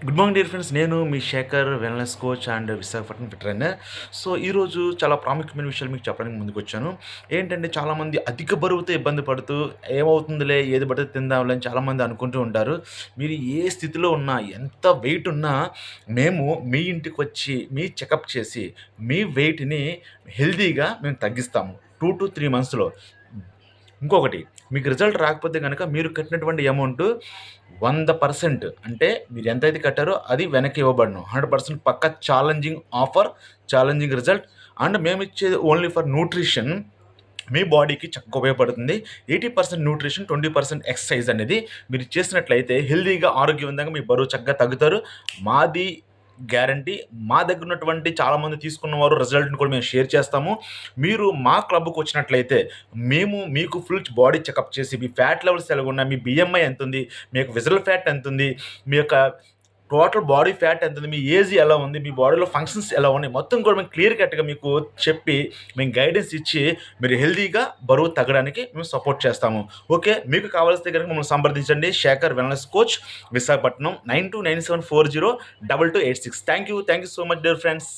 Good morning dear friends. నేను మీ Shekhar wellness coach and Visakhapatnam fit trainer. So, ఈరోజు చాలా ప్రాముఖ్యమైన విషయాలు మీకు చెప్పడానికి ముందుకొచ్చాను. ఏంటంటే చాలామంది అధిక బరువుతో ఇబ్బంది పడుతూ ఏమవుతుందిలే ఏది పడితే తిందాంలే అని చాలామంది అనుకుంటూ ఉంటారు. మీరు ఏ స్థితిలో ఉన్నా, ఎంత వెయిట్ ఉన్నా మేము మీ ఇంటికొచ్చి మీ చెకప్ చేసి మీ వెయిట్‌ని హెల్తీగా మేము తగ్గిస్తాము. 2-3 మంత్స్‌లో. ఇంకొకటి మీకు రిజల్ట్ రాకపోతే గనక మీరు కట్టినటువంటి అమౌంటు 100% అంటే మీరు ఎంతైతే కట్టారో అది వెనక్కి ఇవ్వబడును. 100% పక్కా challenging offer, challenging result and మేమిచ్చేది ఓన్లీ ఫర్ న్యూట్రిషన్. మీ బాడీకి చక్కగా ఉపయోగపడుతుంది. 80% న్యూట్రిషన్, 20% ఎక్సర్సైజ్ అనేది మీరు చేసినట్లయితే హెల్తీగా, ఆరోగ్యవంతంగా మీ బరువు చక్కగా తగ్గుతారు. మాది గ్యారంటీ. మా దగ్గర ఉన్నటువంటి చాలామంది తీసుకున్నవారు రిజల్ట్‌ని కూడా మేము షేర్ చేస్తాము. మీరు మా క్లబ్‌కొచ్చినట్లయితే మేము మీకు ఫుల్ బాడీ చెకప్ చేసి మీ ఫ్యాట్ లెవెల్స్ ఎలాగున్నాయి, మీ బిఎంఐ ఎంతుంది, మీ యొక్క విజరల్ ఫ్యాట్ ఎంతుంది, మీ యొక్క టోటల్ బాడీ ఫ్యాట్ ఎంతుంది, మీ ఏజ్ ఎలా ఉంది, మీ బాడీలో ఫంక్షన్స్ ఎలా ఉన్నాయి, మొత్తం కూడా మేము క్లియర్ కట్‌గా మీకు చెప్పి, మేము గైడెన్స్ ఇచ్చి మీరు హెల్తీగా బరువు తగ్గడానికి మేము సపోర్ట్ చేస్తాము. ఓకే. మీకు కావాల్సితే గనుక మమ్మల్ని సంప్రదించండి. Shekhar wellness coach, Visakhapatnam 9297402286. Thank you so much dear friends.